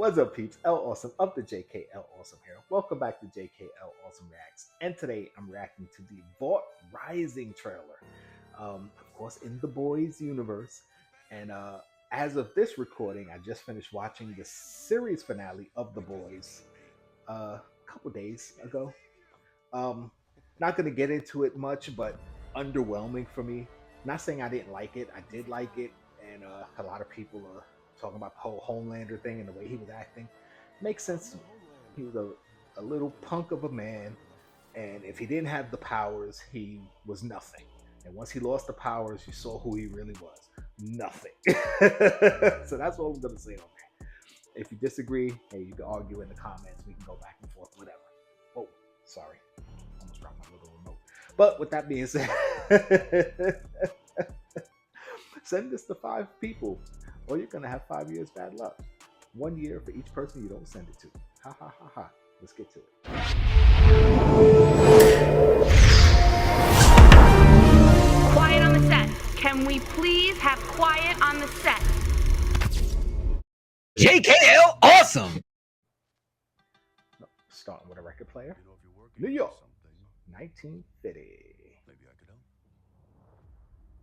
What's up, peeps? L Awesome of the JKL Awesome here. Welcome back to JKL Awesome Reacts. And today I'm reacting to the Vought Rising trailer. Of course, in the boys universe. And as of this recording, I just finished watching the series finale of the boys a couple days ago. Not gonna get into it much, but underwhelming for me. Not saying I didn't like it. I did like it, and a lot of people are talking about the whole Homelander thing and the way he was acting. Makes sense to me. He was a little punk of a man, and if he didn't have the powers, he was nothing. And once he lost the powers, you saw who he really was. Nothing. So that's what I'm gonna say on that. If you disagree, hey, you can argue in the comments. We can go back and forth, whatever. Oh, sorry. Almost dropped my little remote. But with that being said, send this to 5 people, or you're gonna have 5 years bad luck. 1 year for each person you don't send it to. Ha ha ha ha. Let's get to it. Quiet on the set. Can we please have quiet on the set? JKL Awesome! Starting with a record player. New York, 1950. Maybe I could help.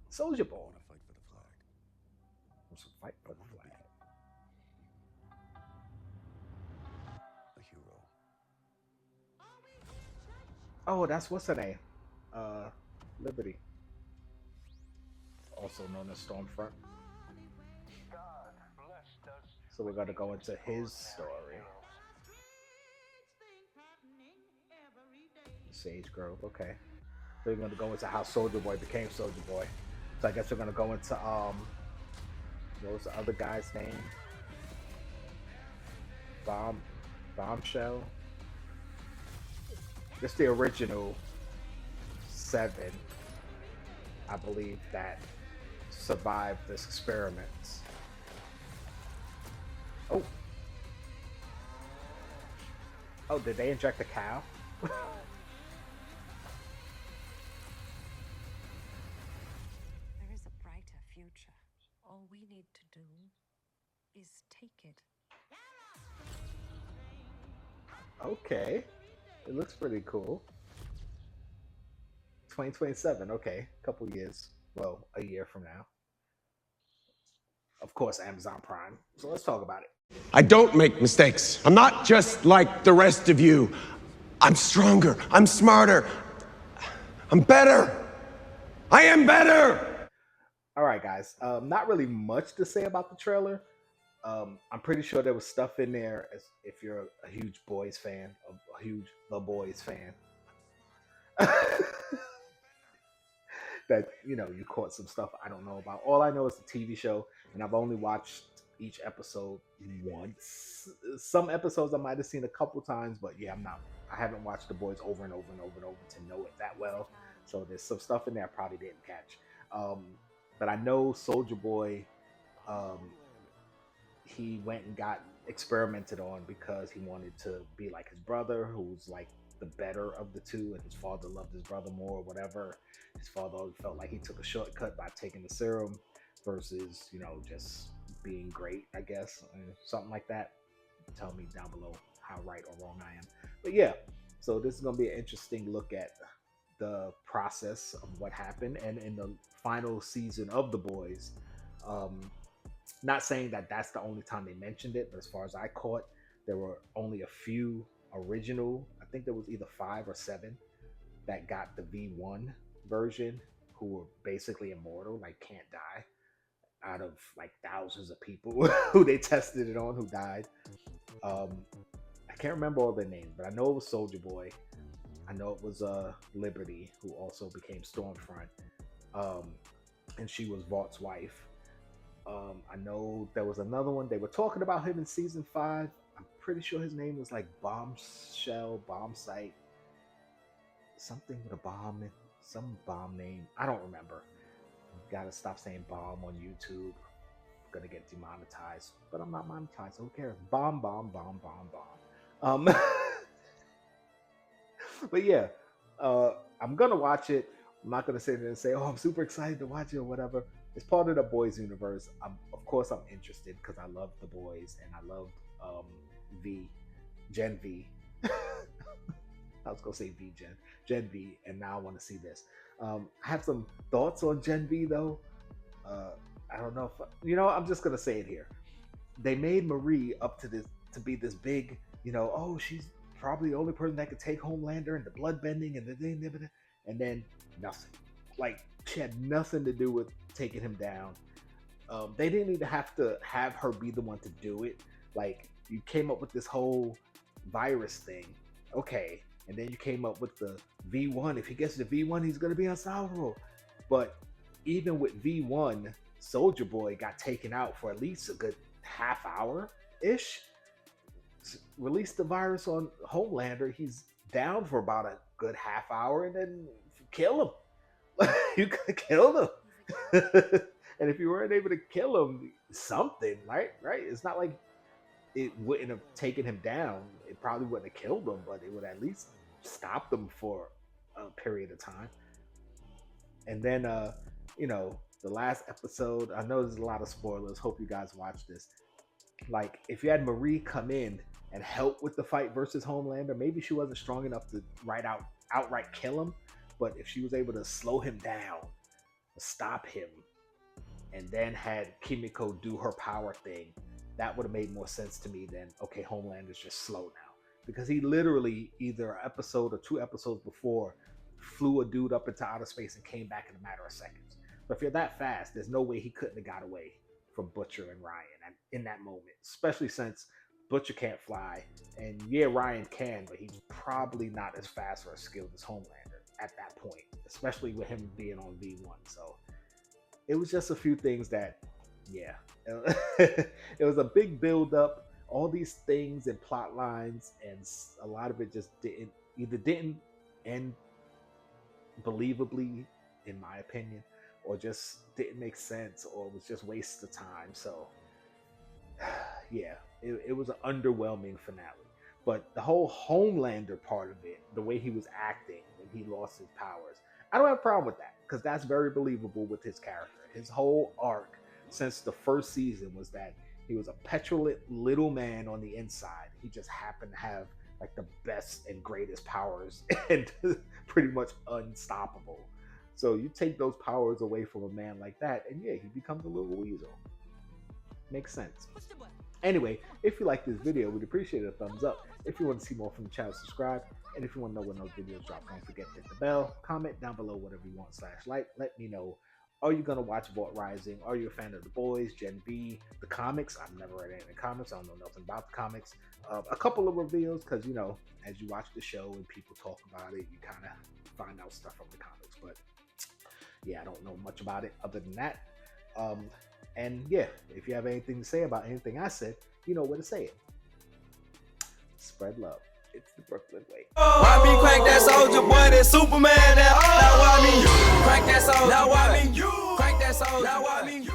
Soldier Boy. I want to fight for the flag. Wants to fight for the flag. A hero. Oh, that's what's her name? Liberty. Also known as Stormfront. So we're gonna go into his story. Sage Grove, okay. So we're gonna go into how Soldier Boy became Soldier Boy. So I guess we're gonna go into what was the other guy's name? Bombshell. This the original 7, I believe, that survived this experiment. Oh. Oh, did they inject a cow? There is a brighter future. All we need to do is take it. Okay. It looks pretty cool. 2027, okay. A couple years. Well, a year from now. Of course, Amazon Prime. So let's talk about it. I don't make mistakes. I'm not just like the rest of you. I'm stronger. I'm smarter. I'm better. I am better. All right, guys. Not really much to say about the trailer. I'm pretty sure there was stuff in there as if you're a huge boys fan, a huge The Boys fan. That, you know, you caught some stuff I don't know about. All I know is the TV show, and I've only watched each episode once. Some episodes I might have seen a couple times, but yeah, I haven't watched The Boys over and over and over and over to know it that well. So there's some stuff in there I probably didn't catch. But I know Soldier Boy, he went and got experimented on because he wanted to be like his brother, who's like the better of the two, and his father loved his brother more or whatever. His father felt like he took a shortcut by taking the serum versus, you know, just being great, I guess, something like that. Tell me down below how right or wrong I am. But yeah, so this is going to be an interesting look at the process of what happened. And in the final season of The Boys, not saying that that's the only time they mentioned it, but as far as I caught, there were only a few original, I think there was either 5 or 7 that got the V1 version, who were basically immortal, like can't die, out of like thousands of people who they tested it on who died. I can't remember all their names, but I know it was Soldier Boy. I know it was Liberty, who also became Stormfront, and she was Vaught's wife. I know there was another one. They were talking about him in season 5. I'm pretty sure his name was like Bombshell, Bomb Site, something with a bomb, some bomb name. I don't remember. Gotta stop saying bomb on YouTube. I'm gonna get demonetized, but I'm not monetized, so who cares? Bomb, bomb, bomb, bomb, bomb. But yeah, I'm gonna watch it. I'm not gonna sit there and say, "Oh, I'm super excited to watch it" or whatever. It's part of the Boys universe. Of course, I'm interested because I love the Boys and I love um, V, Gen V. I was gonna say V Gen V, and now I want to see this. I have some thoughts on Gen V though. I don't know if I'm just gonna say it here. They made Marie up to be this big, oh, she's probably the only person that could take Homelander and the blood bending and the thing, and then nothing. Like she had nothing to do with taking him down. They didn't even have to have her be the one to do it. Like you came up with this whole virus thing, okay, and then you came up with the V1. If he gets the V1, he's gonna be unstoppable. But even with V1, Soldier Boy got taken out for at least a good half hour ish. Release the virus on Homelander, he's down for about a good half hour, and then kill him. You could kill him. And if you weren't able to kill him, something, right? It's not like it wouldn't have taken him down. It probably wouldn't have killed him, but it would at least stop them for a period of time. And then, the last episode, I know there's a lot of spoilers. Hope you guys watch this. Like, if you had Marie come in and help with the fight versus Homelander, maybe she wasn't strong enough to outright kill him, but if she was able to slow him down, stop him, and then had Kimiko do her power thing, that would have made more sense to me than, okay, Homelander's just slow now. Because he literally, either an episode or 2 episodes before, flew a dude up into outer space and came back in a matter of seconds. But if you're that fast, there's no way he couldn't have got away from Butcher and Ryan in that moment, especially since Butcher can't fly, and yeah, Ryan can, but he's probably not as fast or as skilled as Homelander at that point, especially with him being on V1. So it was just a few things that, yeah, it was a big build up, all these things and plot lines, and a lot of it just didn't end believably, in my opinion, or just didn't make sense, or was just waste of time. So yeah, it was an underwhelming finale. But the whole Homelander part of it, the way he was acting when he lost his powers, I don't have a problem with that, because that's very believable with his character. His whole arc since the first season was that he was a petulant little man on the inside. He just happened to have like the best and greatest powers and pretty much unstoppable. So you take those powers away from a man like that, and yeah, he becomes a little weasel. Makes sense. Anyway, if you like this video, we'd appreciate a thumbs up. If you want to see more from the channel, subscribe. And if you want to know when those videos drop, don't forget to hit the bell. Comment down below whatever you want /like. Let me know. Are you going to watch Vought Rising? Are you a fan of The Boys, Gen V, the comics? I've never read any of the comics. I don't know nothing about the comics. A couple of reveals, because, as you watch the show and people talk about it, you kind of find out stuff from the comics. But yeah, I don't know much about it other than that. And yeah, if you have anything to say about anything I said, you know where to say it. Spread love. It's the Brooklyn way. Why me crank that soldier boy, that Superman, that now why me crank that soldier, now why me crank that soldier, now why me